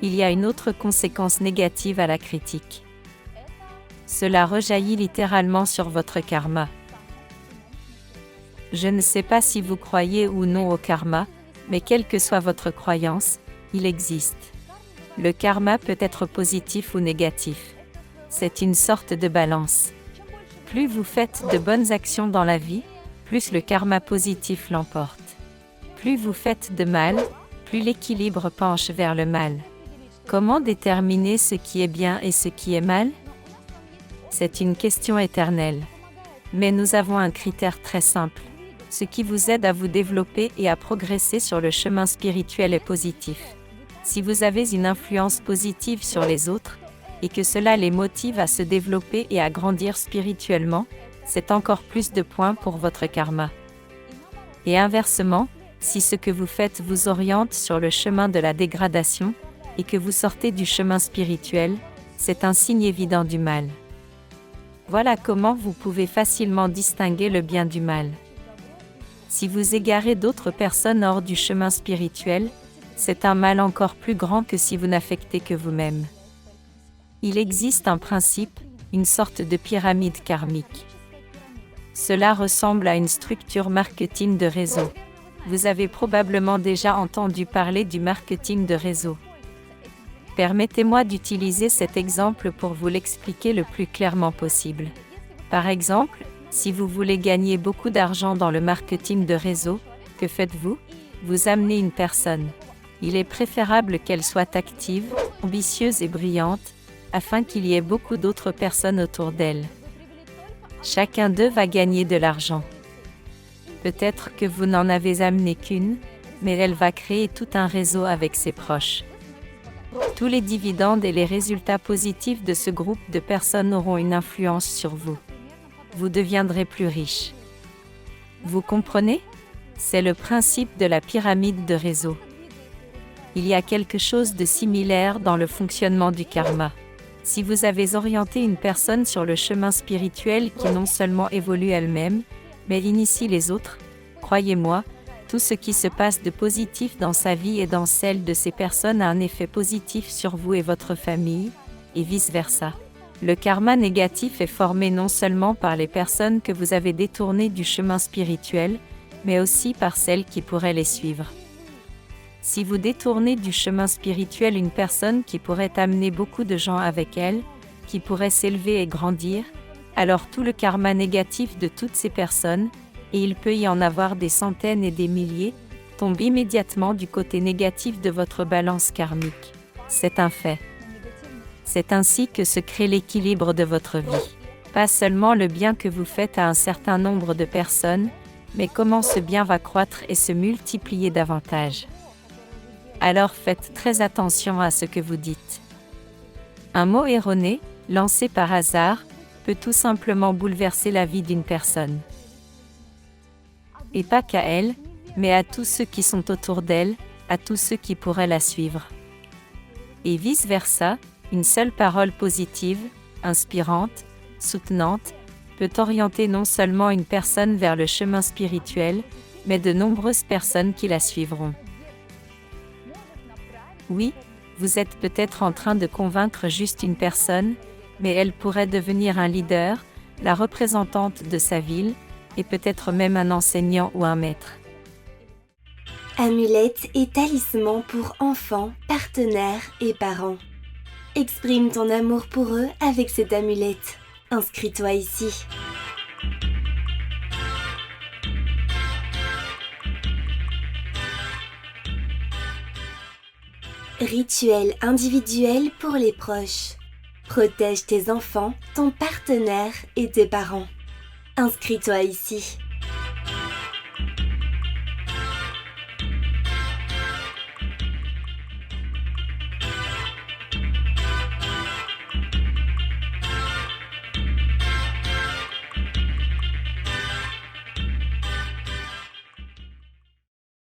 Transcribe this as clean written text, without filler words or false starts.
il y a une autre conséquence négative à la critique. Cela rejaillit littéralement sur votre karma. Je ne sais pas si vous croyez ou non au karma, mais quelle que soit votre croyance, il existe. Le karma peut être positif ou négatif. C'est une sorte de balance. Plus vous faites de bonnes actions dans la vie, plus le karma positif l'emporte. Plus vous faites de mal, plus l'équilibre penche vers le mal. Comment déterminer ce qui est bien et ce qui est mal? C'est une question éternelle. Mais nous avons un critère très simple. Ce qui vous aide à vous développer et à progresser sur le chemin spirituel est positif. Si vous avez une influence positive sur les autres, et que cela les motive à se développer et à grandir spirituellement, c'est encore plus de points pour votre karma. Et inversement, si ce que vous faites vous oriente sur le chemin de la dégradation, et que vous sortez du chemin spirituel, c'est un signe évident du mal. Voilà comment vous pouvez facilement distinguer le bien du mal. Si vous égarez d'autres personnes hors du chemin spirituel, c'est un mal encore plus grand que si vous n'affectez que vous-même. Il existe un principe, une sorte de pyramide karmique. Cela ressemble à une structure marketing de réseau. Vous avez probablement déjà entendu parler du marketing de réseau. Permettez-moi d'utiliser cet exemple pour vous l'expliquer le plus clairement possible. Par exemple, si vous voulez gagner beaucoup d'argent dans le marketing de réseau, que faites-vous? Vous amenez une personne. Il est préférable qu'elle soit active, ambitieuse et brillante, afin qu'il y ait beaucoup d'autres personnes autour d'elle. Chacun d'eux va gagner de l'argent. Peut-être que vous n'en avez amené qu'une, mais elle va créer tout un réseau avec ses proches. Tous les dividendes et les résultats positifs de ce groupe de personnes auront une influence sur vous. Vous deviendrez plus riche. Vous comprenez? C'est le principe de la pyramide de réseau. Il y a quelque chose de similaire dans le fonctionnement du karma. Si vous avez orienté une personne sur le chemin spirituel qui non seulement évolue elle-même, mais initie les autres, croyez-moi, tout ce qui se passe de positif dans sa vie et dans celle de ces personnes a un effet positif sur vous et votre famille, et vice-versa. Le karma négatif est formé non seulement par les personnes que vous avez détournées du chemin spirituel, mais aussi par celles qui pourraient les suivre. Si vous détournez du chemin spirituel une personne qui pourrait amener beaucoup de gens avec elle, qui pourrait s'élever et grandir, alors tout le karma négatif de toutes ces personnes, et il peut y en avoir des centaines et des milliers, tombe immédiatement du côté négatif de votre balance karmique. C'est un fait. C'est ainsi que se crée l'équilibre de votre vie. Pas seulement le bien que vous faites à un certain nombre de personnes, mais comment ce bien va croître et se multiplier davantage. Alors faites très attention à ce que vous dites. Un mot erroné, lancé par hasard, peut tout simplement bouleverser la vie d'une personne. Et pas qu'à elle, mais à tous ceux qui sont autour d'elle, à tous ceux qui pourraient la suivre. Et vice-versa, une seule parole positive, inspirante, soutenante, peut orienter non seulement une personne vers le chemin spirituel, mais de nombreuses personnes qui la suivront. Oui, vous êtes peut-être en train de convaincre juste une personne, mais elle pourrait devenir un leader, la représentante de sa ville, et peut-être même un enseignant ou un maître. Amulettes et talismans pour enfants, partenaires et parents. Exprime ton amour pour eux avec cette amulette. Inscris-toi ici. Rituel individuel pour les proches. Protège tes enfants, ton partenaire et tes parents. Inscris-toi ici.